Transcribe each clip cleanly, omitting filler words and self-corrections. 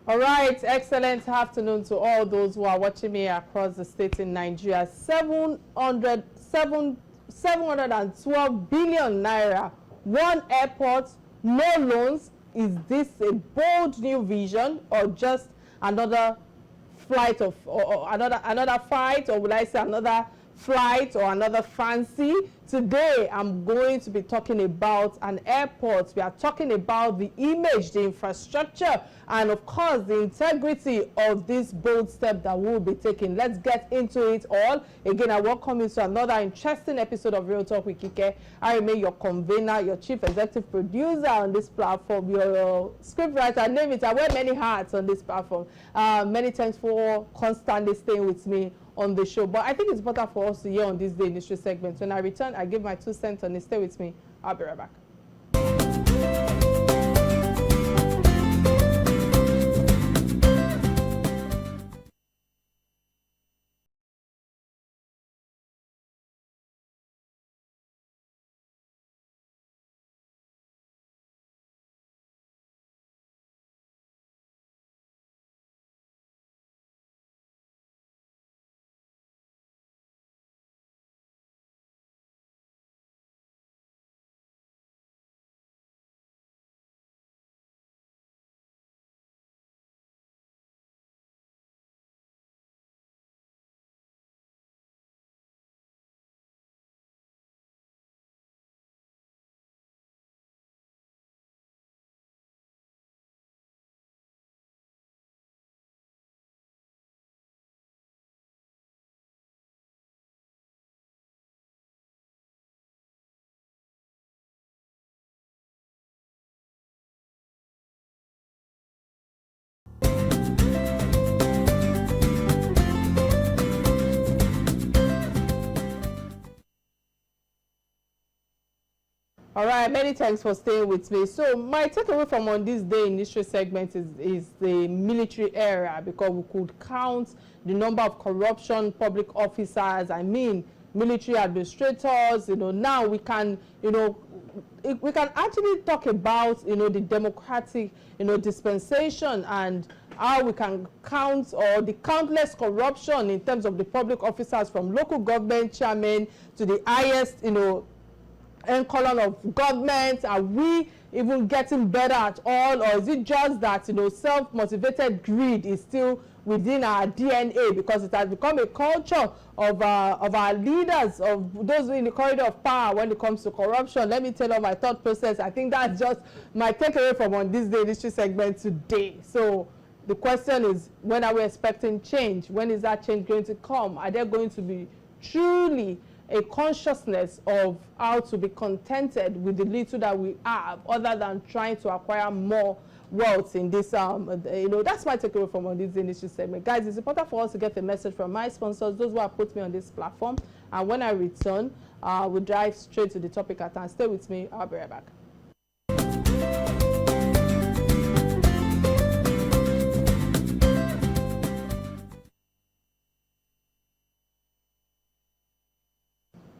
All right, excellent afternoon to all those who are watching me across the state in Nigeria. 712 billion naira, one airport, no loans. Is this a bold new vision or just another flight of or another fight, or would I say another flight or another fancy? Today I'm going to be talking about an airport. We are talking about the image, the infrastructure, and of course the integrity of this bold step that we'll be taking. Let's get into it all. Again, I welcome you to another interesting episode of Real Talk with Kike. I remain your convener, your chief executive producer on this platform, your scriptwriter, name it. I wear many hats on this platform. Many thanks for constantly staying with me on the show. But I think it's better for us to hear on this day industry segment. When I return, I give my 2 cents on it. Stay with me. I'll be right back. All right, many thanks for staying with me. So my takeaway from on this day in history segment is the military era, because we could count the number of corruption public officers, military administrators. Now we can, we can actually talk about, the democratic, dispensation, and how we can count or the countless corruption in terms of the public officers, from local government chairman to the highest, column of government. Are we even getting better at all, or is it just that self-motivated greed is still within our DNA, because it has become a culture of our leaders, of those in the corridor of power when it comes to corruption? Let me tell you my thought process. I think that's just my takeaway from on this day history segment today. So the question is, when are we expecting change? When is that change going to come? Are there going to be truly a consciousness of how to be contented with the little that we have, other than trying to acquire more wealth in this that's my takeaway from on this industry segment. Guys, it's important for us to get a message from my sponsors, those who have put me on this platform, and when I return, we'll dive straight to the topic at hand. Stay with me. I'll be right back.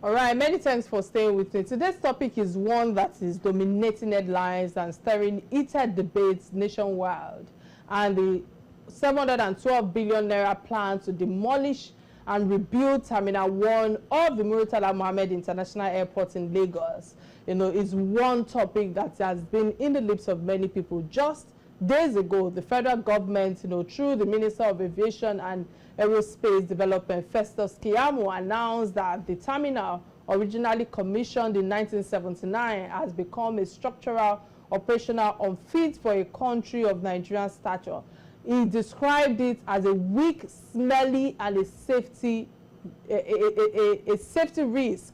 All right, many thanks for staying with me. Today's topic is one that is dominating headlines and stirring heated debates nationwide, and the 712 billion naira plan to demolish and rebuild Terminal 1 of the Murtala Mohammed International Airport in Lagos, is one topic that has been in the lips of many people. Just days ago, the federal government, through the Minister of Aviation and Aerospace Development, Festus Keyamo, announced that the terminal, originally commissioned in 1979, has become a structural, operational unfit for a country of Nigerian stature. He described it as a weak, smelly, and a safety risk,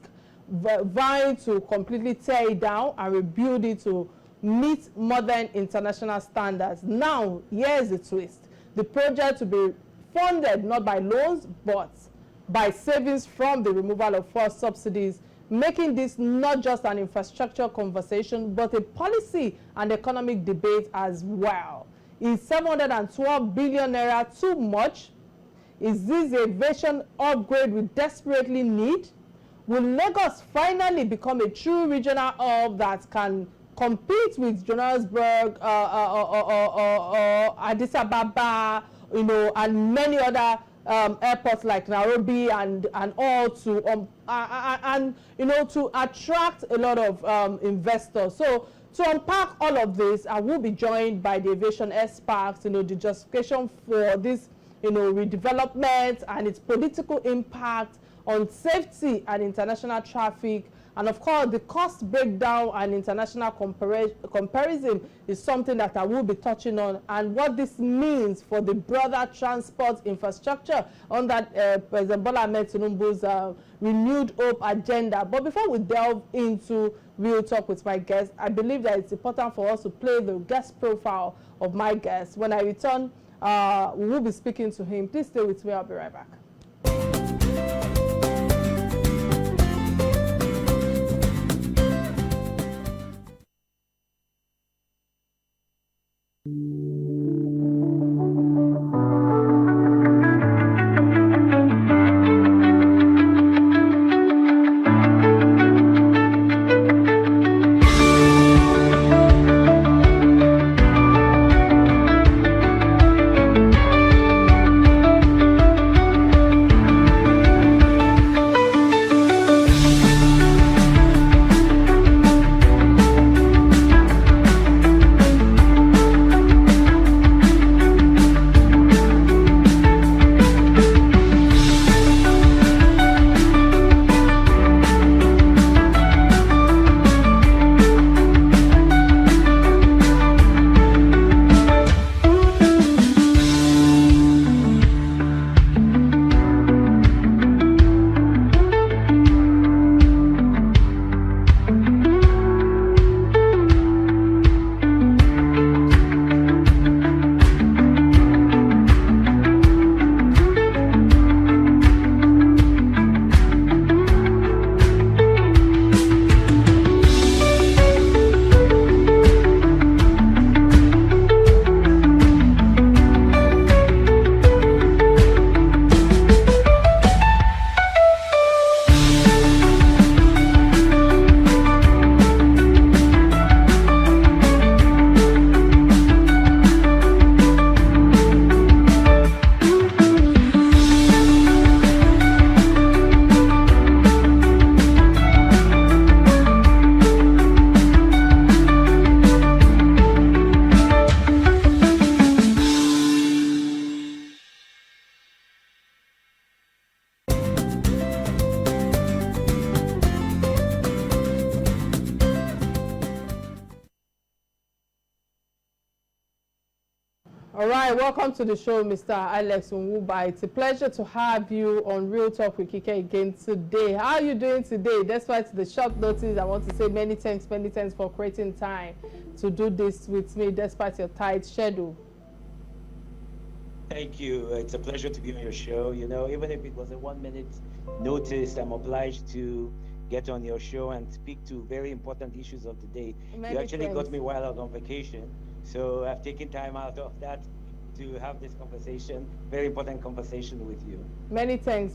vying to completely tear it down and rebuild it to meet modern international standards. Now, here's the twist. The project to be funded not by loans, but by savings from the removal of fuel subsidies, making this not just an infrastructure conversation, but a policy and economic debate as well. Is 712 billion naira too much? Is this the aviation upgrade we desperately need? Will Lagos finally become a true regional hub that can compete with Johannesburg, Addis Ababa, you know, and many other airports like Nairobi and all to and you know, to attract a lot of investors. So to unpack all of this, I will be joined by the aviation experts, you know, the justification for this, you know, redevelopment and its political impact on safety and international traffic. And of course, the cost breakdown and international comparison is something that I will be touching on, and what this means for the broader transport infrastructure under President Bola Ahmed Tinubu's renewed hope agenda. But before we delve into Real Talk with my guest, I believe that it's important for us to play the guest profile of my guest. When I return, we will be speaking to him. Please stay with me. I'll be right back. All right, welcome to the show, Mr. Alex Nwuba. It's a pleasure to have you on Real Talk with Kike again today. How are you doing today? Despite the short notice, I want to say many thanks for creating time to do this with me despite your tight schedule. Thank you. It's a pleasure to be on your show. You know, even if it was a 1 minute notice, I'm obliged to get on your show and speak to very important issues of the day. You actually got me while I was on vacation. So I've taken time out of that to have this conversation, very important conversation with you. Many thanks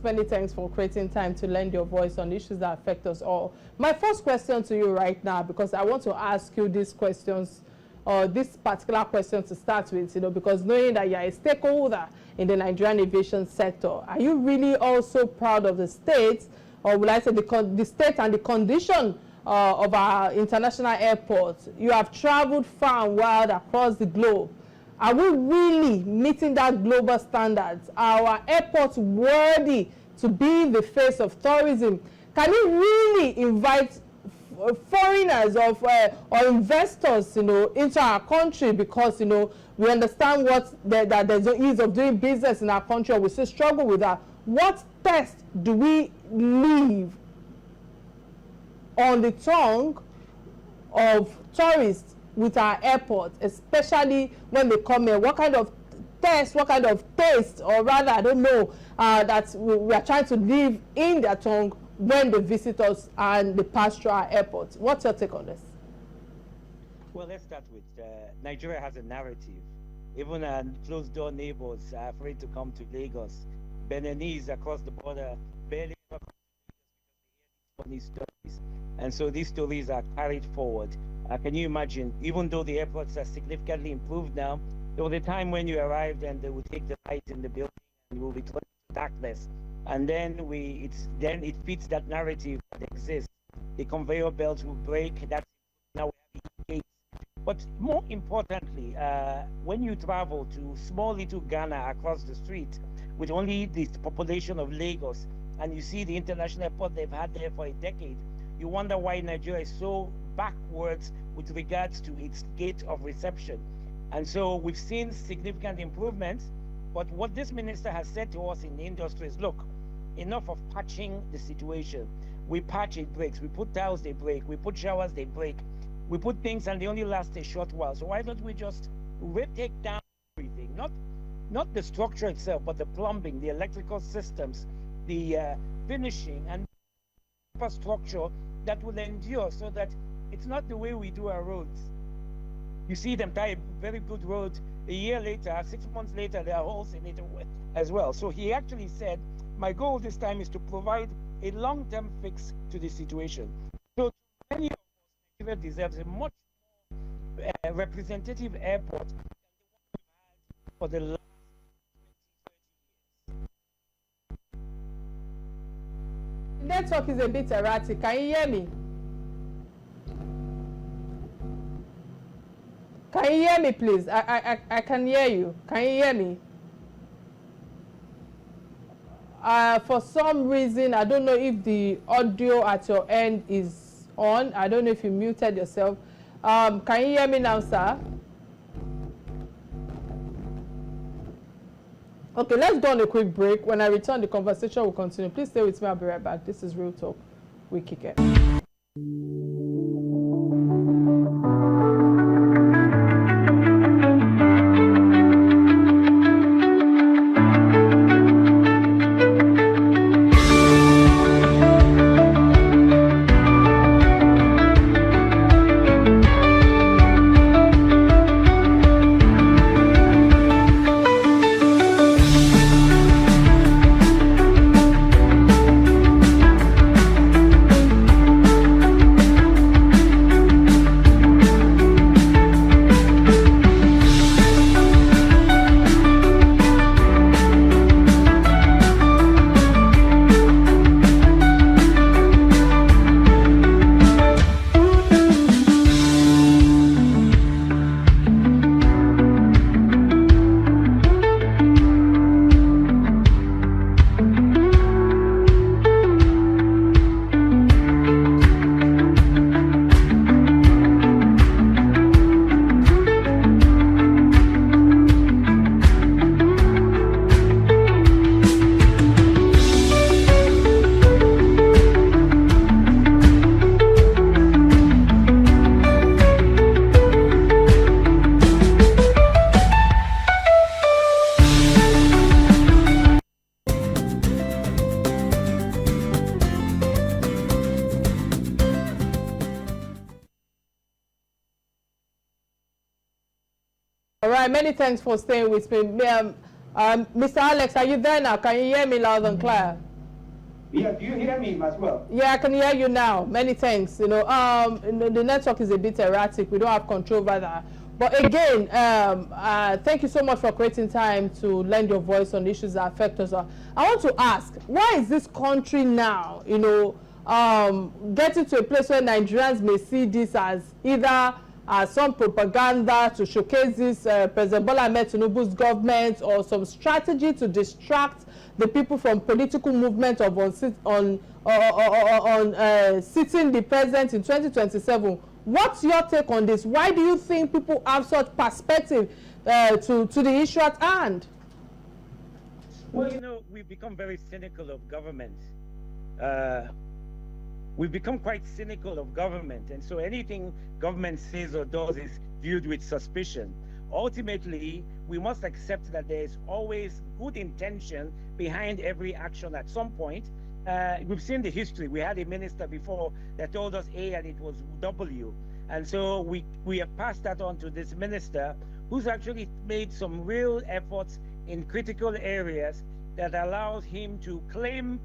for creating time to lend your voice on issues that affect us all. My first question to you right now, because I want to ask you these questions, this particular question to start with, you know, because knowing that you're a stakeholder in the Nigerian aviation sector, are you really also proud of the state, or will I say the state and the condition of our international airports? You have traveled far and wide across the globe. Are we really meeting that global standards? Are our airports worthy to be the face of tourism? Can we really invite foreigners or investors, you know, into our country? Because, you know, we understand that there's no ease of doing business in our country, or we still struggle with that. What test do we leave on the tongue of tourists with our airport, especially when they come here? What kind of test, what kind of taste, or rather, I don't know, that we are trying to leave in their tongue when they visit us and they pass through our airport? What's your take on this? Well, let's start with Nigeria has a narrative. Even our closed-door neighbors are afraid to come to Lagos. Beninese across the border barely ever come to these stories. And so these stories are carried forward. Can you imagine, even though the airports are significantly improved now, There was a time when you arrived and they would take the light in the building and you will be thrown into darkness. And then it fits that narrative that exists. The conveyor belts will break. That's now we have gates. But more importantly, when you travel to small little Ghana across the street with only the population of Lagos, and you see the international airport they've had there for a decade, you wonder why Nigeria is so backwards with regards to its gate of reception. And so we've seen significant improvements, but what this minister has said to us in the industry is, look, enough of patching the situation. We patch, it breaks. We put tiles, they break. We put showers, they break. We put things and they only last a short while. So why don't we just take down everything? Not the structure itself, but the plumbing, the electrical systems, the finishing and infrastructure that will endure, so that it's not the way we do our roads. You see them tie a very good road, a year later, 6 months later, there are holes in it as well. So he actually said, my goal this time is to provide a long-term fix to the situation. So many of us, Nigeria deserves a much more representative airport than the one we've had for the last 20, 30 years. The network is a bit erratic. Can you hear me? Can you hear me, please? I can hear you. Can you hear me? For some reason, I don't know if the audio at your end is on. I don't know if you muted yourself. Can you hear me now, sir? Okay, let's go on a quick break. When I return, the conversation will continue. Please stay with me. I'll be right back. This is Real Talk with Kike. All right, many thanks for staying with me. Mr. Alex, are you there now? Can you hear me loud and clear? Yeah, do you hear me as well? Yeah, I can hear you now. Many thanks. You know, the network is a bit erratic. We don't have control over that. But again, thank you so much for creating time to lend your voice on issues that affect us. I want to ask, why is this country now, you know, getting to a place where Nigerians may see this as either some propaganda to showcase this President Bola Ahmed Tinubu's government, or some strategy to distract the people from political movement of sitting the president in 2027. What's your take on this? Why do you think people have such perspective to the issue at hand? Well, you know, we've become very cynical of government. We've become quite cynical of government, and so anything government says or does is viewed with suspicion. Ultimately, we must accept that there is always good intention behind every action at some point. We've seen the history. We had a minister before that told us A and it was W. And so we have passed that on to this minister, who's actually made some real efforts in critical areas that allows him to claim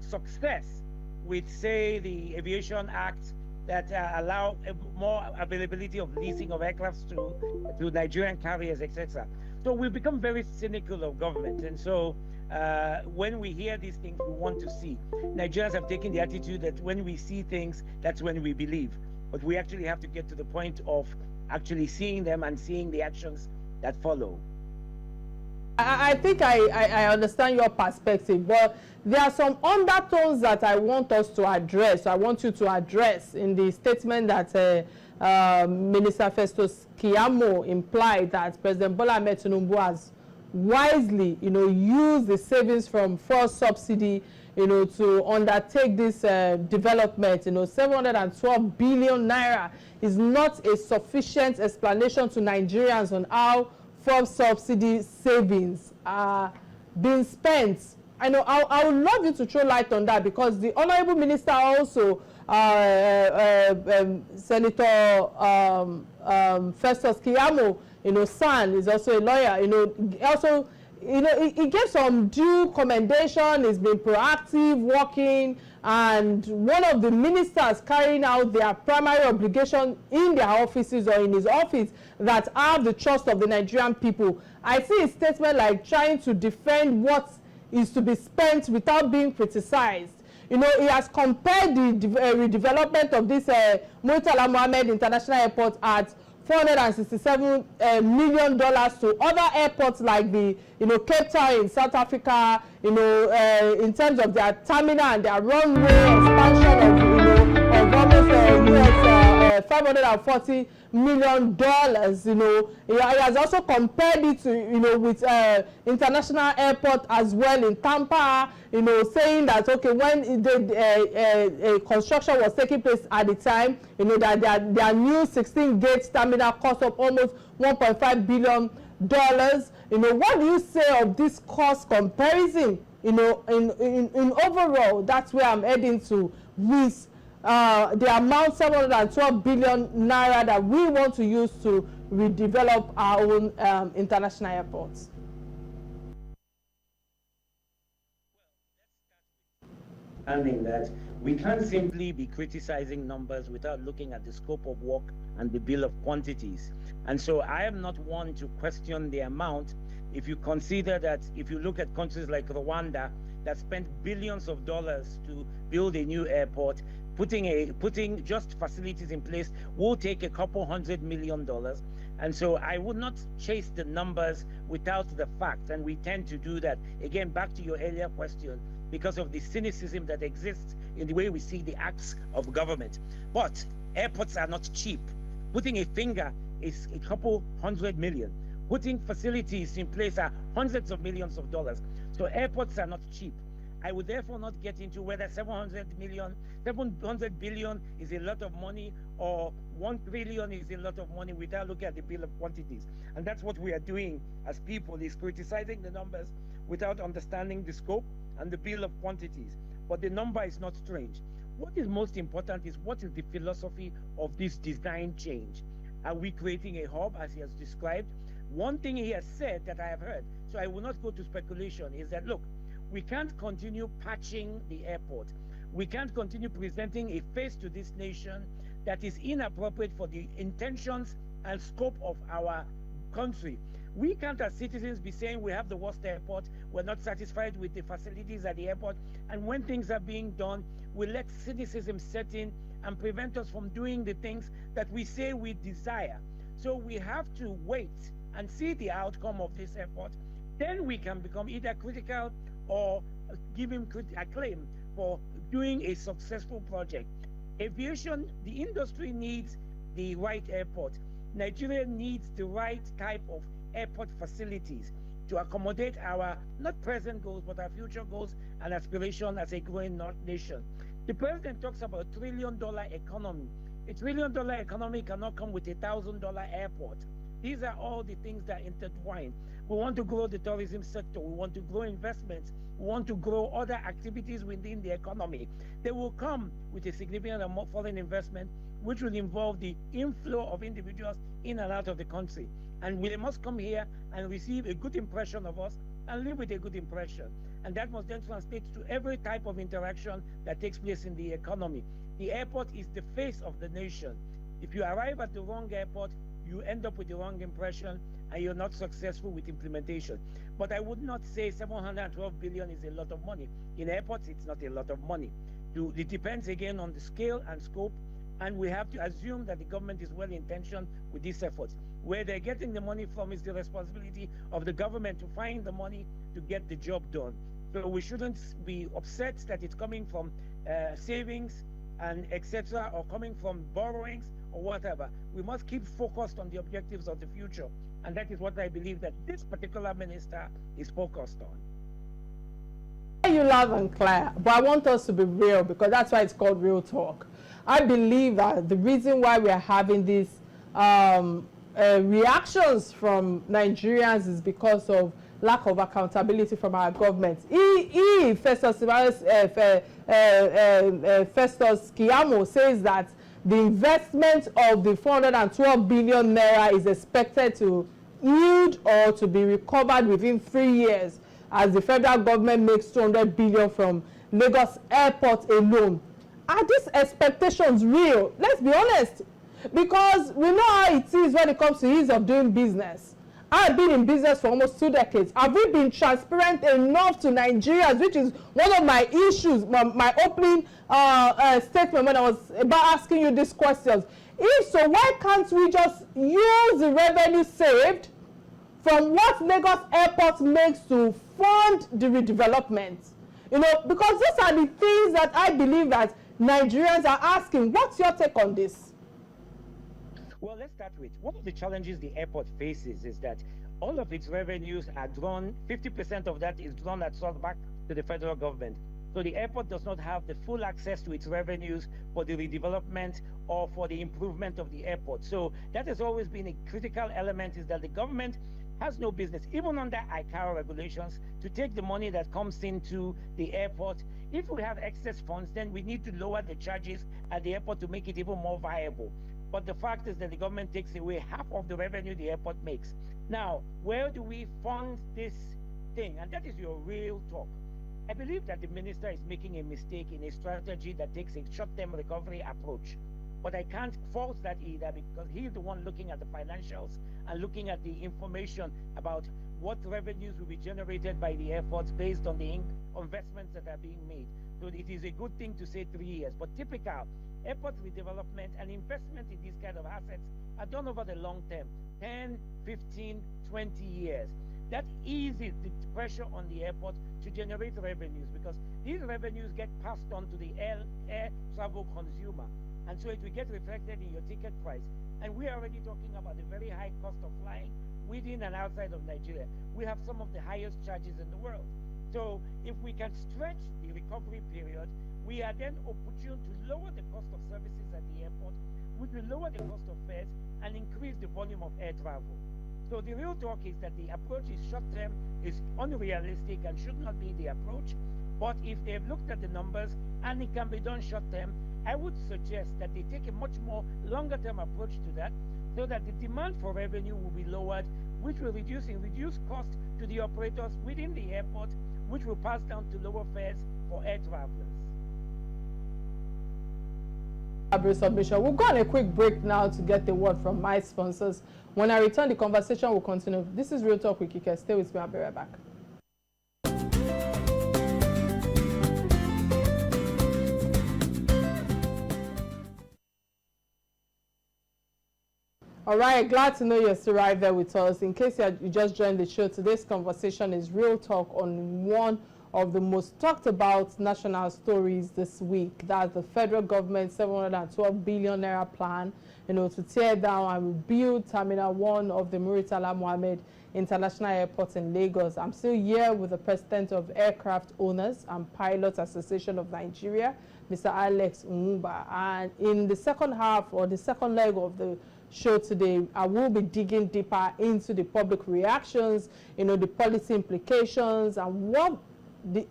success with, say, the Aviation Act that allow more availability of leasing of aircrafts to Nigerian carriers, etc. So we've become very cynical of government. And so when we hear these things, we want to see. Nigerians have taken the attitude that when we see things, that's when we believe. But we actually have to get to the point of actually seeing them and seeing the actions that follow. I think I understand your perspective, but there are some undertones that I want us to address. I want you to address in the statement that Minister Festus Keyamo implied that President Bola Ahmed Tinubu has wisely, used the savings from fuel subsidy, to undertake this development. 712 billion naira is not a sufficient explanation to Nigerians on how fuel subsidy savings are being spent. I would love you to throw light on that, because the Honorable Minister also, Senator Festus Keyamo, son, is also a lawyer. Also, he gave some due commendation. He's been proactive, working, and one of the ministers carrying out their primary obligation in their offices or in his office that have the trust of the Nigerian people. I see his statement like trying to defend what is to be spent without being criticized. He has compared the redevelopment of this Murtala Mohammed International Airport at $467 million to other airports like the Cape Town in South Africa, in terms of their terminal and their runway expansion of almost US $540 million. He has also compared it to with international airport as well in Tampa, saying that okay, when the construction was taking place at the time, that their new 16 gate terminal cost of almost $1.5 billion. What do you say of this cost comparison? In overall, that's where I'm heading to with the amount 712 billion naira that we want to use to redevelop our own international airports. Understanding that we can't simply be criticizing numbers without looking at the scope of work and the bill of quantities. And so I am not one to question the amount. If you consider that, if you look at countries like Rwanda that spent billions of dollars to build a new airport, putting just facilities in place will take a couple $100 million. And so I would not chase the numbers without the facts, and we tend to do that. Again, back to your earlier question, because of the cynicism that exists in the way we see the acts of government. But airports are not cheap. Putting a finger is a couple $100 million. Putting facilities in place are hundreds of millions of dollars. So airports are not cheap. I would therefore not get into whether 700 billion is a lot of money or 1 trillion is a lot of money without looking at the bill of quantities. And that's what we are doing as people, is criticizing the numbers without understanding the scope and the bill of quantities. But the number is not strange. What is most important is what is the philosophy of this design change? Are we creating a hub, as he has described? One thing he has said that I have heard, so I will not go to speculation, is that, look, we can't continue patching the airport. We can't continue presenting a face to this nation that is inappropriate for the intentions and scope of our country. We can't, as citizens, be saying we have the worst airport, we're not satisfied with the facilities at the airport, and when things are being done, we let cynicism set in and prevent us from doing the things that we say we desire. So we have to wait and see the outcome of this airport. Then we can become either critical or give him acclaim for doing a successful project. Aviation, the industry needs the right airport. Nigeria needs the right type of airport facilities to accommodate our, not present goals, but our future goals and aspiration as a growing nation. The president talks about $1 trillion economy. A $1 trillion economy cannot come with $1,000 airport. These are all the things that intertwine. We want to grow the tourism sector. We want to grow investments. We want to grow other activities within the economy. They will come with a significant amount of foreign investment, which will involve the inflow of individuals in and out of the country. And they must come here and receive a good impression of us and live with a good impression. And that must then translate to every type of interaction that takes place in the economy. the airport is the face of the nation. If you arrive at the wrong airport, you end up with the wrong impression and you're not successful with implementation. But I would not say 712 billion is a lot of money. In airports, it's not a lot of money. It depends again on the scale and scope, and we have to assume that the government is well-intentioned with these efforts. Where they're getting the money from is the responsibility of the government to find the money to get the job done. So we shouldn't be upset that it's coming from savings and etc., or coming from borrowings or whatever. We must keep focused on the objectives of the future, and that is what I believe that this particular minister is focused on. You loud and clear, but I want us to be real, because that's why it's called Real Talk. I believe that the reason why we are having these reactions from Nigerians is because of lack of accountability from our government. Festus Keyamo says that the investment of the 412 billion naira is expected to yield or to be recovered within 3 years, as the federal government makes 200 billion from Lagos Airport alone. Are these expectations real? Let's be honest, because we know how it is when it comes to ease of doing business. I've been in business for almost 2 decades. Have we been transparent enough to Nigerians, which is one of my issues, my opening statement when I was about asking you these questions. If so, why can't we just use the revenue saved from what Lagos Airport makes to fund the redevelopment? You know, because these are the things that I believe that Nigerians are asking. What's your take on this? Well, let's start with one of the challenges the airport faces is that all of its revenues are drawn, 50% of that is drawn at source back to the federal government. So the airport does not have the full access to its revenues for the redevelopment or for the improvement of the airport. So that has always been a critical element, is that the government has no business, even under ICAO regulations, to take the money that comes into the airport. If we have excess funds, then we need to lower the charges at the airport to make it even more viable. But the fact is that the government takes away half of the revenue the airport makes. Now, where do we fund this thing? And that is your real talk. I believe that the minister is making a mistake in a strategy that takes a short-term recovery approach. But I can't fault that either, because he's the one looking at the financials and looking at the information about what revenues will be generated by the airports based on the investments that are being made. So it is a good thing to say 3 years, but typical airport redevelopment and investment in these kind of assets are done over the long term, 10, 15, 20 years. That eases the pressure on the airport to generate revenues, because these revenues get passed on to the air travel consumer. And so it will get reflected in your ticket price. And we are already talking about the very high cost of flying within and outside of Nigeria. We have some of the highest charges in the world. So if we can stretch the recovery period, we are then opportune to lower the cost of services at the airport, which will lower the cost of fares and increase the volume of air travel. So the real talk is that the approach is short-term, is unrealistic, and should not be the approach. But if they've looked at the numbers and it can be done short-term, I would suggest that they take a much more longer-term approach to that, so that the demand for revenue will be lowered, which will reduce cost to the operators within the airport, which will pass down to lower fares for air travelers. Submission. We'll go on a quick break now to get the word from my sponsors. When I return, the conversation will continue. This is Real Talk with Kike. Stay with me. I'll be right back. All right, glad to know you're still right there with us. In case you just joined the show, today's conversation is Real Talk on one of the most talked about national stories this week. That's the federal government 712 billion naira plan, to tear down and rebuild Terminal 1 of the Muritala Mohammed International Airport in Lagos. I'm still here with the President of Aircraft Owners and Pilots Association of Nigeria, Mr. Alex Nwuba. And in the second half, or the second leg of the show today, I will be digging deeper into the public reactions, the policy implications, and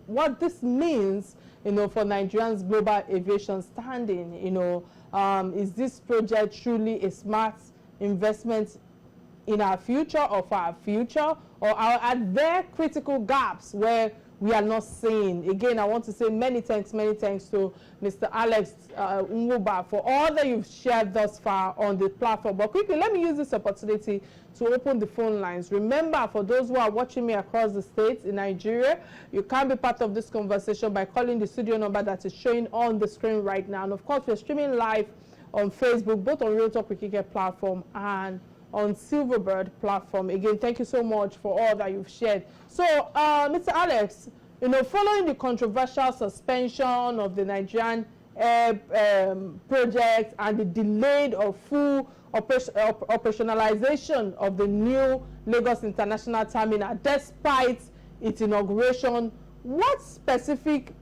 what this means, for Nigerians' global aviation standing. Is this project truly a smart investment in our future or for our future, or are there critical gaps where we are not seeing. Again, I want to say many thanks to Mr. Alex Nwuba for all that you've shared thus far on the platform. But quickly, let me use this opportunity to open the phone lines. Remember, for those who are watching me across the states in Nigeria, you can be part of this conversation by calling the studio number that is showing on the screen right now. And of course, we're streaming live on Facebook, both on Real Talk with Kike platform and on Silverbird platform. Again, thank you so much for all that you've shared. So, Mr. Alex, you know, following the controversial suspension of the Nigerian project and the delayed or full operationalization of the new Lagos International Terminal, despite its inauguration, what specific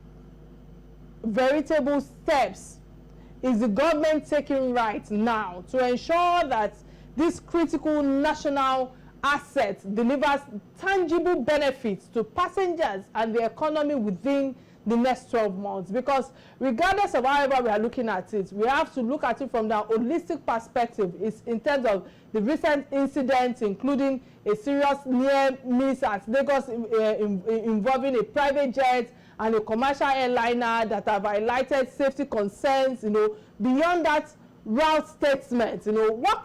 veritable steps is the government taking right now to ensure that this critical national asset delivers tangible benefits to passengers and the economy within the next 12 months? Because regardless of however we are looking at it, we have to look at it from that holistic perspective. It's in terms of the recent incidents, including a serious near miss at Lagos involving a private jet and a commercial airliner that have highlighted safety concerns. You know, beyond that route statement, you know, what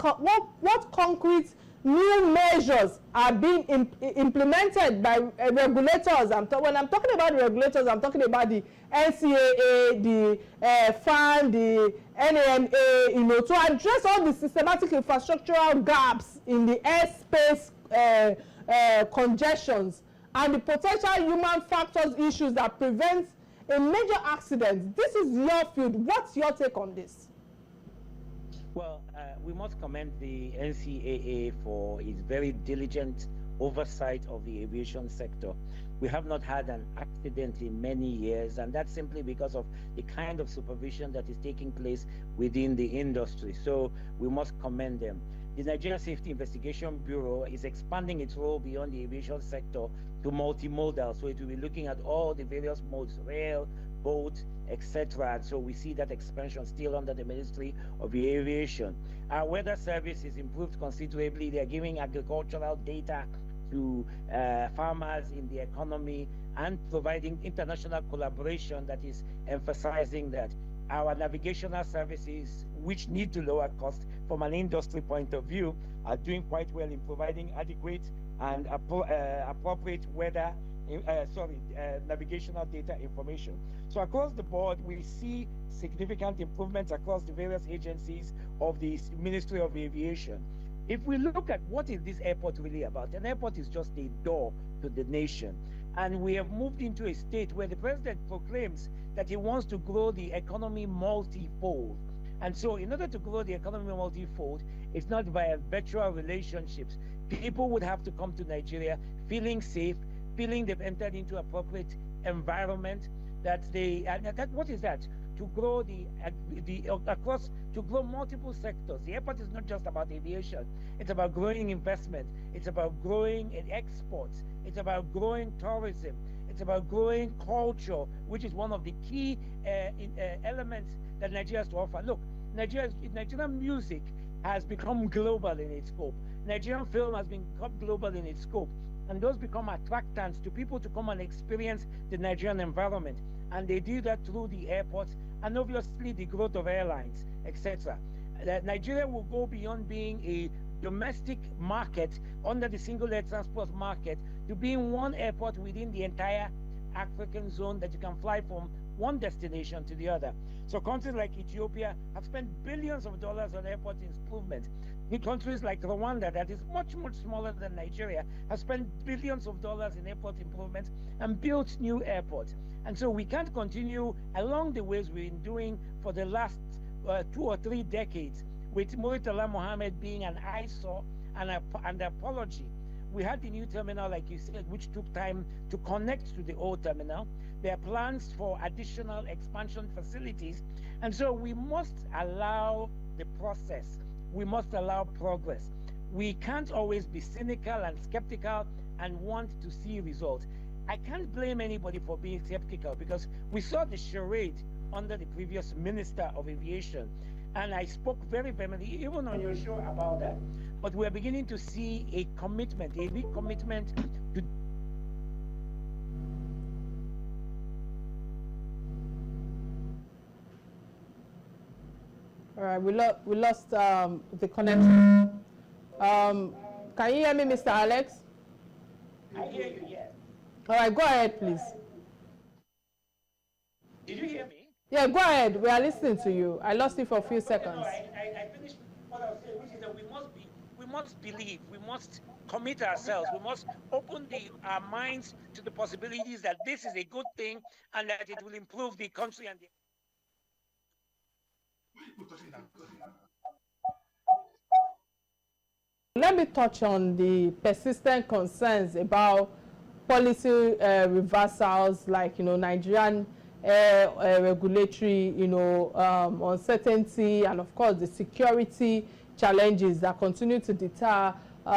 concrete new measures are being implemented by regulators? When I'm talking about regulators, I'm talking about the NCAA, the FAN, the NAMA, you know, to address all the systematic infrastructural gaps in the airspace congestions and the potential human factors issues that prevent a major accident. This is your field. What's your take on this? Well, we must commend the NCAA for its very diligent oversight of the aviation sector. We have not had an accident in many years, and that's simply because of the kind of supervision that is taking place within the industry. So we must commend them. The Nigeria Safety Investigation Bureau is expanding its role beyond the aviation sector to multimodal. So it will be looking at all the various modes, rail, boat, etc. So we see that expansion still under the Ministry of Aviation. Our weather service is improved considerably. They are giving agricultural data to farmers in the economy and providing international collaboration that is emphasizing that. Our navigational services, which need to lower cost from an industry point of view, are doing quite well in providing adequate and appropriate weather navigational data information. So across the board, we see significant improvements across the various agencies of the Ministry of Aviation. If we look at what is this airport really about, an airport is just a door to the nation. And we have moved into a state where the president proclaims that he wants to grow the economy multifold. And so in order to grow the economy multifold, it's not via virtual relationships. People would have to come to Nigeria feeling safe, feeling they've entered into appropriate environment, that what is that? To grow to grow multiple sectors. The airport is not just about aviation. It's about growing investment. It's about growing exports. It's about growing tourism. It's about growing culture, which is one of the key elements that Nigeria has to offer. Look, Nigerian music has become global in its scope. Nigerian film has become global in its scope. And those become attractants to people to come and experience the Nigerian environment. And they do that through the airports and obviously the growth of airlines, etc. Nigeria will go beyond being a domestic market under the single air transport market to being one airport within the entire African zone that you can fly from one destination to the other. So countries like Ethiopia have spent billions of dollars on airport improvement. In countries like Rwanda, that is much, much smaller than Nigeria, have spent billions of dollars in airport improvements and built new airports. And so we can't continue along the ways we've been doing for the last 2 or 3 decades, with Muritala Mohammed being an eyesore and an apology. We had the new terminal, like you said, which took time to connect to the old terminal. There are plans for additional expansion facilities. And so we must allow the process. We must allow progress. We can't always be cynical and skeptical and want to see results. I can't blame anybody for being skeptical, because we saw the charade under the previous Minister of Aviation. And I spoke very vehemently, even on your show, about that. But we're beginning to see a commitment, a big commitment to... All right, we lost the connection. Can you hear me, Mr. Alex? I hear you, yes. All right, go ahead, please. Did you hear me? Yeah, go ahead. We are listening to you. I lost you for a few seconds. No, I finished what I was saying, which is that we must believe, we must commit ourselves, we must open our minds to the possibilities that this is a good thing and that it will improve the country and the... Let me touch on the persistent concerns about policy reversals, like, Nigerian regulatory, uncertainty, and of course the security challenges that continue to deter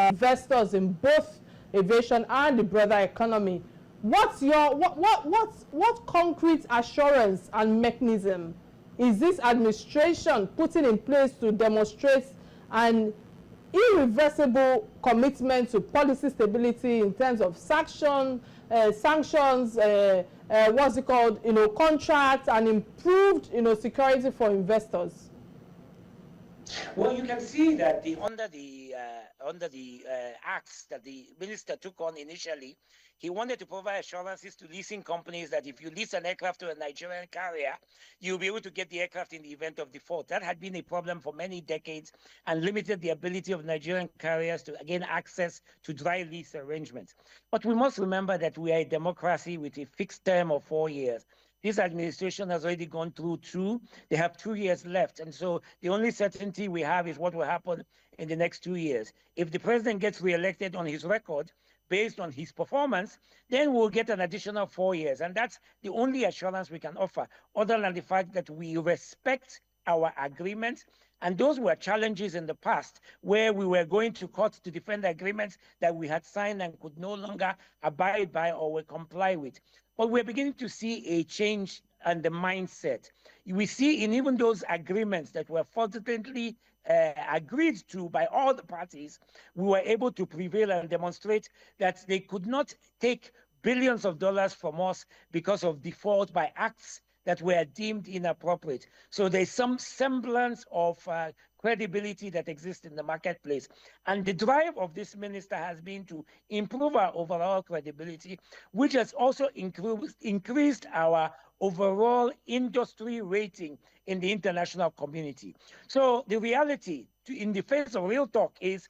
investors in both aviation and the broader economy. What's your what concrete assurance and mechanism is this administration putting in place to demonstrate an irreversible commitment to policy stability in terms of sanctions, what's it called, contracts, and improved, security for investors? Well, you can see that under the acts that the minister took on initially, he wanted to provide assurances to leasing companies that if you lease an aircraft to a Nigerian carrier, you'll be able to get the aircraft in the event of default. That had been a problem for many decades and limited the ability of Nigerian carriers to gain access to dry lease arrangements. But we must remember that we are a democracy with a fixed term of 4 years. This administration has already gone through 2. They have 2 years left. And so the only certainty we have is what will happen in the next 2 years. If the president gets reelected on his record, based on his performance, then we'll get an additional 4 years. And that's the only assurance we can offer, other than the fact that we respect our agreements. And those were challenges in the past where we were going to court to defend agreements that we had signed and could no longer abide by or will comply with. But we're beginning to see a change in the mindset. We see in even those agreements that were fraudulently agreed to by all the parties, we were able to prevail and demonstrate that they could not take billions of dollars from us because of default by acts that were deemed inappropriate. So there's some semblance of credibility that exists in the marketplace. And the drive of this minister has been to improve our overall credibility, which has also increased our overall industry rating in the international community. So the reality in the face of real talk is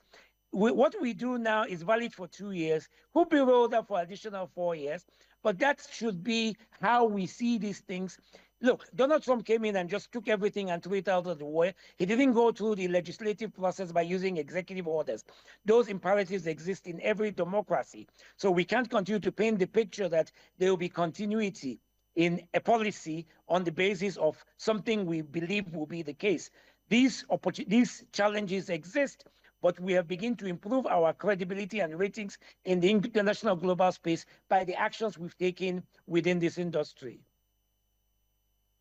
what we do now is valid for 2 years, could be rolled up for additional 4 years, but that should be how we see these things. Look, Donald Trump came in and just took everything and threw it out of the way. He didn't go through the legislative process by using executive orders. Those imperatives exist in every democracy. So we can't continue to paint the picture that there will be continuity in a policy on the basis of something we believe will be the case. These challenges exist, but we have begun to improve our credibility and ratings in the international global space by the actions we've taken within this industry.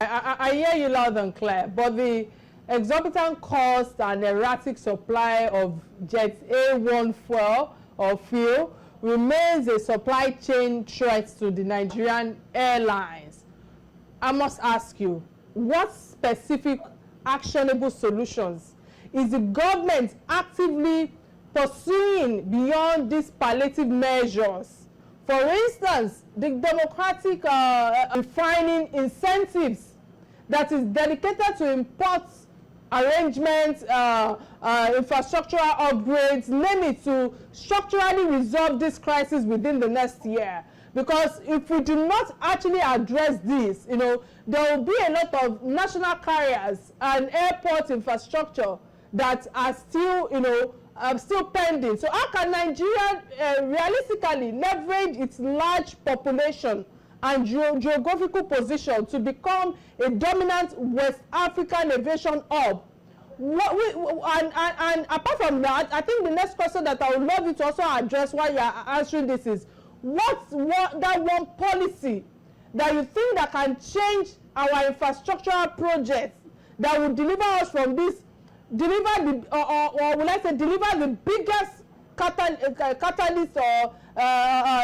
I hear you loud and clear, but the exorbitant cost and erratic supply of Jet A1 fuel remains a supply chain threat to the Nigerian airlines. I must ask you, what specific actionable solutions is the government actively pursuing beyond these palliative measures? For instance, the democratic refining incentives that is dedicated to import arrangements, infrastructural upgrades, name it, to structurally resolve this crisis within the next year. Because if we do not actually address this, there will be a lot of national carriers and airport infrastructure that are still, still pending. So how can Nigeria realistically leverage its large population and geographical position to become a dominant West African aviation hub? And apart from that, I think the next question that I would love you to also address while you are answering this is, what's that one policy that you think that can change our infrastructural projects that will deliver us from this, deliver the biggest catalyst or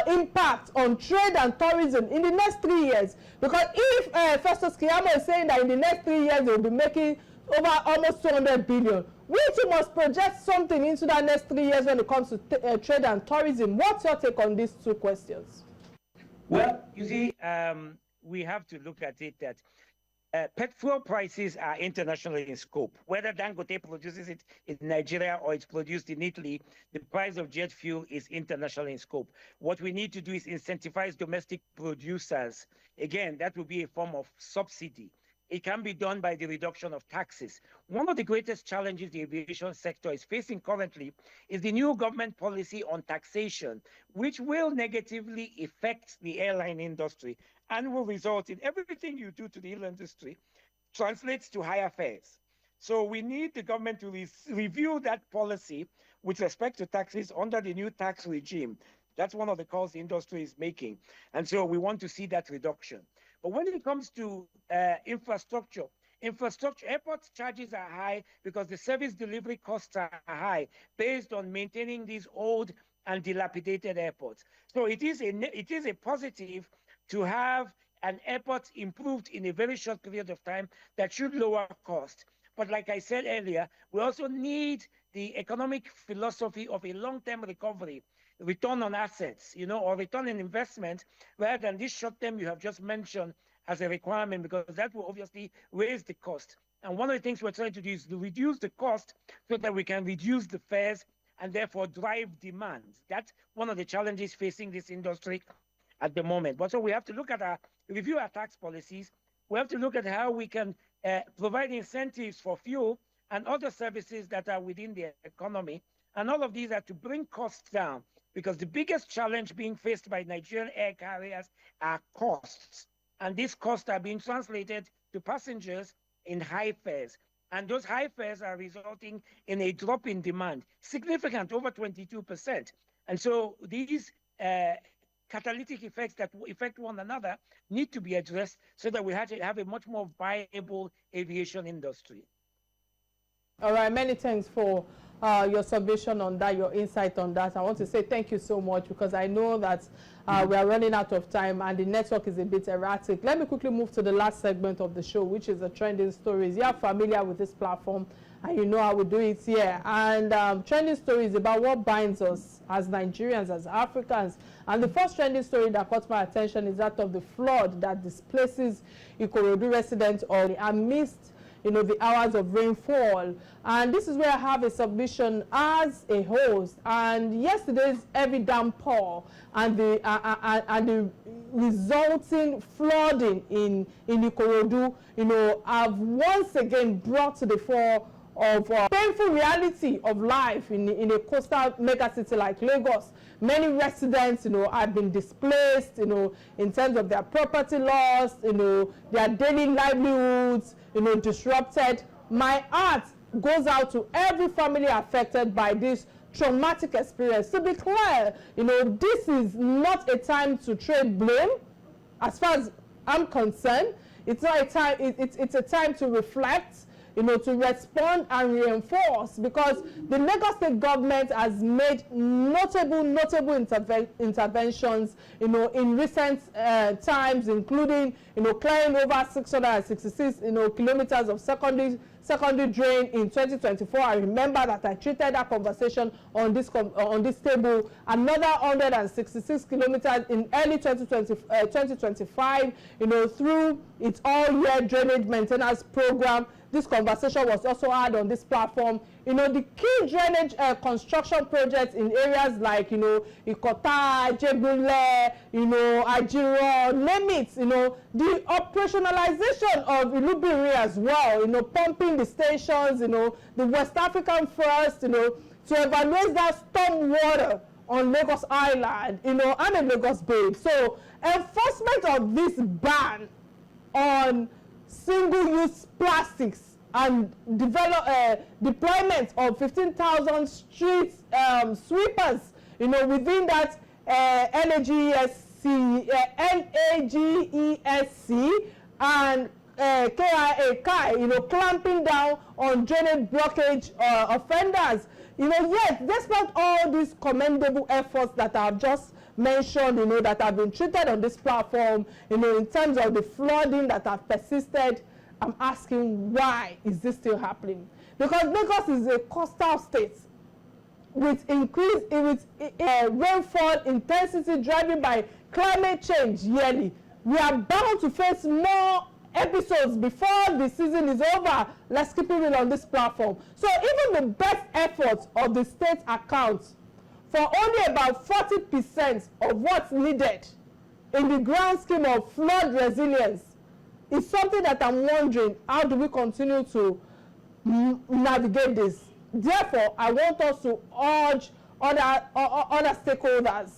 impact on trade and tourism in the next 3 years? Because if Festus Keyamo is saying that in the next 3 years they will be making over almost 200 billion. We too must project something into the next 3 years when it comes to trade and tourism. What's your take on these two questions? Well, you see, we have to look at it that petrol prices are international in scope. Whether Dangote produces it in Nigeria or it's produced in Italy, the price of jet fuel is international in scope. What we need to do is incentivize domestic producers. Again, that will be a form of subsidy. It can be done by the reduction of taxes. One of the greatest challenges the aviation sector is facing currently is the new government policy on taxation, which will negatively affect the airline industry and will result in everything you do to the airline industry translates to higher fares. So we need the government to review that policy with respect to taxes under the new tax regime. That's one of the calls the industry is making. And so we want to see that reduction. But when it comes to infrastructure, airport charges are high because the service delivery costs are high based on maintaining these old and dilapidated airports. So it is a positive to have an airport improved in a very short period of time that should lower cost. But like I said earlier, we also need the economic philosophy of a long-term recovery, return on assets, or return on investment, rather than this short term you have just mentioned as a requirement, because that will obviously raise the cost. And one of the things we're trying to do is to reduce the cost so that we can reduce the fares and therefore drive demand. That's one of the challenges facing this industry at the moment. But so we have to review our tax policies. We have to look at how we can provide incentives for fuel and other services that are within the economy. And all of these are to bring costs down, because the biggest challenge being faced by Nigerian air carriers are costs. And these costs are being translated to passengers in high fares. And those high fares are resulting in a drop in demand, significant, over 22%. And so these catalytic effects that affect one another need to be addressed so that we have a much more viable aviation industry. All right, many thanks for your submission on that, your insight on that. I want to say thank you so much, because I know that we are running out of time and the network is a bit erratic. Let me quickly move to the last segment of the show, which is the trending stories. You are familiar with this platform and you know how we do it here. And trending stories about what binds us as Nigerians, as Africans. And the first trending story that caught my attention is that of the flood that displaces Ikorodu residents amidst the hours of rainfall. And this is where I have a submission as a host. And yesterday's heavy downpour and the resulting flooding in Ikorodu, have once again brought to the fore of painful reality of life in a coastal megacity like Lagos. Many residents, have been displaced, in terms of their property loss, their daily livelihoods, disrupted. My heart goes out to every family affected by this traumatic experience. To be clear, this is not a time to trade blame. As far as I'm concerned, it's not a time. It's a time to reflect, to respond and reinforce, because the Lagos State government has made notable interventions, in recent times, including, clearing over 666, kilometers of secondary drain in 2024. I remember that I treated that conversation on this table. Another 166 kilometers in early 2025, through its all-year drainage maintenance program. This conversation was also had on this platform. The key drainage construction projects in areas like, Ikota, Jebule, Ajiro, name it, the operationalization of Ilubiri as well, pumping the stations, the West African first, to evaluate that storm water on Lagos Island. I'm a Lagos babe. So enforcement of this ban on single-use plastics and deployment of 15,000 street sweepers, within that NAGESC and KIA, clamping down on drainage blockage offenders. Yet, despite all these commendable efforts that I've just mentioned, that have been treated on this platform, in terms of the flooding that have persisted, I'm asking, why is this still happening? Because Lagos is a coastal state with increased rainfall intensity driven by climate change yearly. We are bound to face more episodes before the season is over. Let's keep it on this platform. So even the best efforts of the state accounts for only about 40% of what's needed in the grand scheme of flood resilience is something that I'm wondering, how do we continue to navigate this? Therefore, I want us to urge other stakeholders,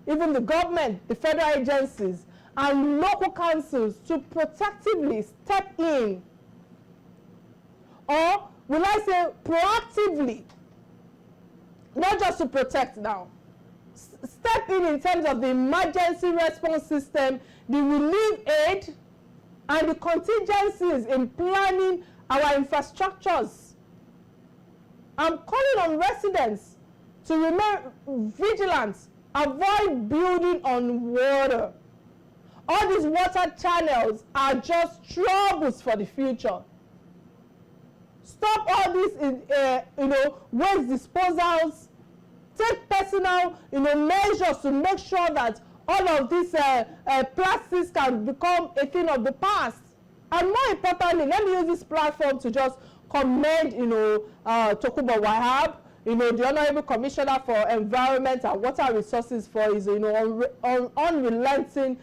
even the government, the federal agencies, and local councils to proactively step in, or will I say proactively, not just to protect now, step in terms of the emergency response system, the relief aid, and the contingencies in planning our infrastructures. I'm calling on residents to remain vigilant, avoid building on water. All these water channels are just troubles for the future. Stop all these, waste disposals. Take personal, measures to make sure that all of these plastics can become a thing of the past. And more importantly, let me use this platform to just commend, Tokunbo Wahab, the Honorable Commissioner for Environment and Water Resources for his, unrelenting,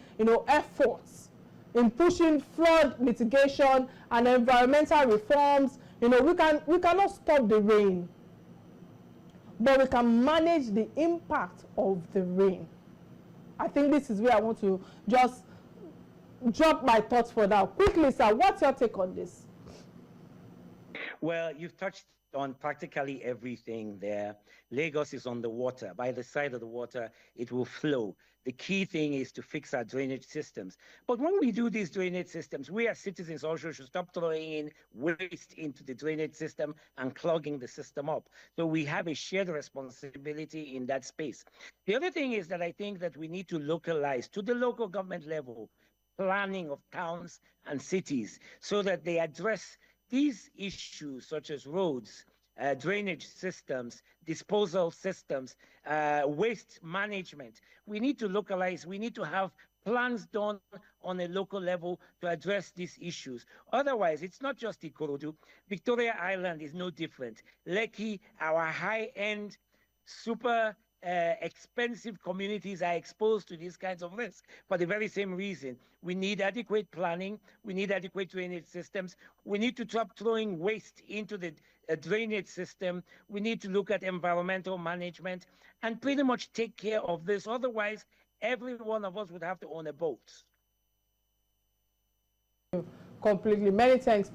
efforts in pushing flood mitigation and environmental reforms. We cannot stop the rain, but we can manage the impact of the rain. I think this is where I want to just drop my thoughts for now. Quickly, sir, what's your take on this? Well, you've touched on practically everything there. Lagos is on the water. By the side of the water, it will flow. The key thing is to fix our drainage systems. But when we do these drainage systems, we as citizens also should stop throwing in waste into the drainage system and clogging the system up. So we have a shared responsibility in that space. The other thing is that I think that we need to localize to the local government level planning of towns and cities so that they address these issues such as roads, drainage systems, disposal systems, waste management. We need to localize, we need to have plans done on a local level to address these issues. Otherwise, it's not just Ikorodu. Victoria Island is no different. Lekki, our high-end, super expensive communities are exposed to these kinds of risks for the very same reason. We need adequate planning. We need adequate drainage systems. We need to stop throwing waste into the drainage system. We need to look at environmental management and pretty much take care of this. Otherwise, every one of us would have to own a boat. Completely. Many thanks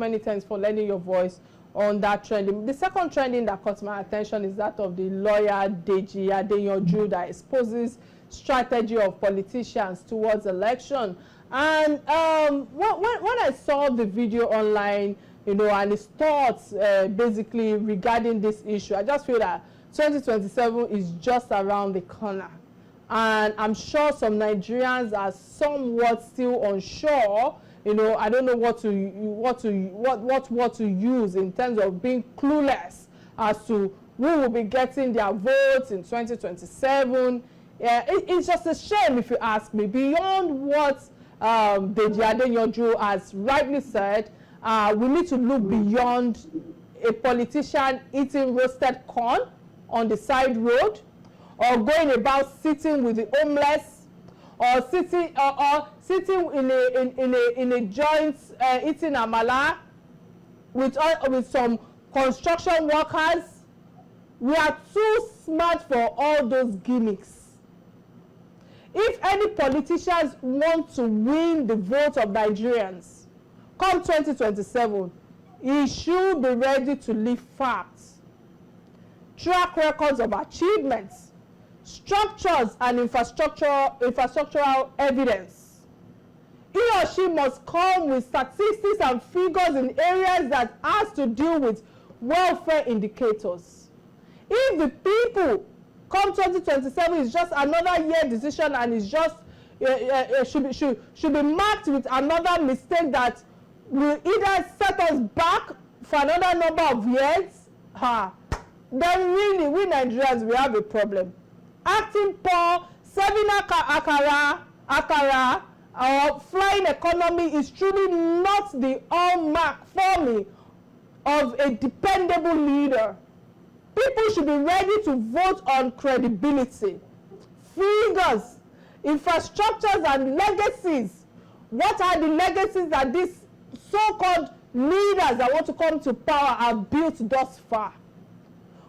for lending your voice on that trending. The second trending that caught my attention is that of the lawyer Deji Adeyanju that exposes strategy of politicians towards election. And when I saw the video online, and his thoughts basically regarding this issue, I just feel that 2027 is just around the corner. And I'm sure some Nigerians are somewhat still unsure. I don't know what to use in terms of being clueless as to who will be getting their votes in 2027. It's just a shame, if you ask me. Beyond what Deji Adeyanju has rightly said, we need to look beyond a politician eating roasted corn on the side road, or going about sitting with the homeless, or sitting in a joint eating amala with some construction workers. We are too smart for all those gimmicks. If any politicians want to win the vote of Nigerians come 2027, he should be ready to leave facts, track records of achievements, structures and infrastructural evidence. He or she must come with statistics and figures in areas that has to do with welfare indicators. If the people come 2027 is just another year decision and is just should be marked with another mistake that will either set us back for another number of years, then really, we Nigerians, we have a problem. Acting poor, serving akara, or flying economy is truly not the hallmark for me of a dependable leader. People should be ready to vote on credibility, figures, infrastructures, and legacies. What are the legacies that these so-called leaders that want to come to power have built thus far?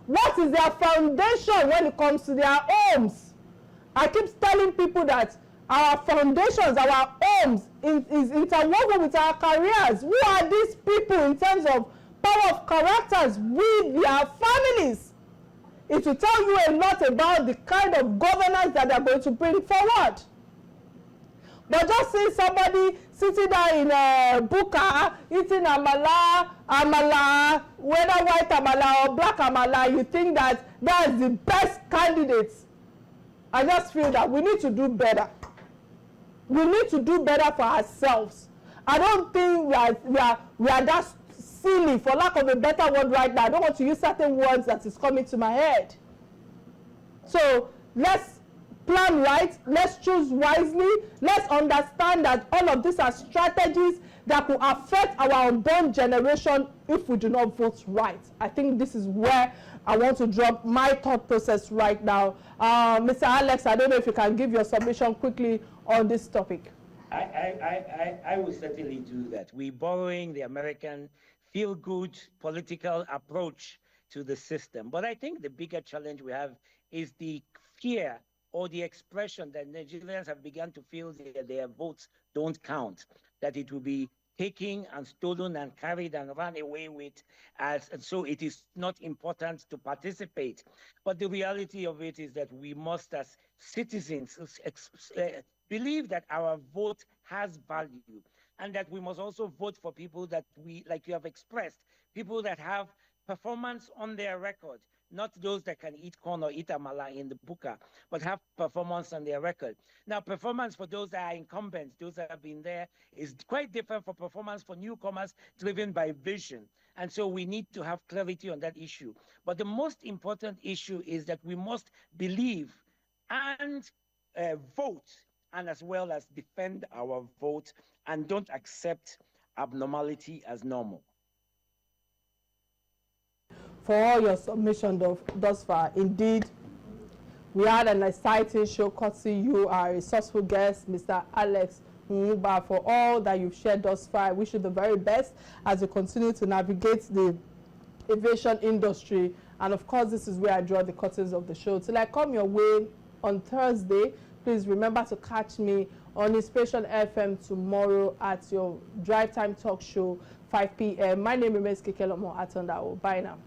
What is their foundation when it comes to their homes? I keep telling people that our foundations, our homes, is interwoven with our careers. Who are these people in terms of power of characters with their families? It will tell you a lot about the kind of governance that they are going to bring forward. But just seeing somebody sitting there in a buka, eating amala, whether white amala or black amala, you think that is the best candidate. I just feel that we need to do better. We need to do better for ourselves. I don't think we are that silly, for lack of a better word right now. I don't want to use certain words that is coming to my head. So let's plan right, let's choose wisely, let's understand that all of these are strategies that could affect our unborn generation if we do not vote right. I think this is where I want to drop my thought process right now. Mr. Alex, I don't know if you can give your submission quickly on this topic. I will certainly do that. We're borrowing the American feel-good political approach to the system. But I think the bigger challenge we have is the fear or the expression that Nigerians have begun to feel that their votes don't count, that it will be taken and stolen and carried and run away with, and so it is not important to participate. But the reality of it is that we must, as citizens, believe that our vote has value, and that we must also vote for people that we, like you have expressed, people that have performance on their record, not those that can eat corn or eat amala in the buka, but have performance on their record. Now, performance for those that are incumbents, those that have been there, is quite different from performance for newcomers driven by vision. And so we need to have clarity on that issue. But the most important issue is that we must believe and vote, and as well as defend our vote, and don't accept abnormality as normal. For all your submission thus far. Indeed, we had an exciting show courtesy you, our resourceful guest, Mr. Alex Nwuba. For all that you've shared thus far, I wish you the very best as you continue to navigate the aviation industry. And of course, this is where I draw the curtains of the show. Till I come your way on Thursday, please remember to catch me on Inspiration FM tomorrow at your Drive Time Talk Show, 5 p.m. My name remains Atanda-Owo. Bye now.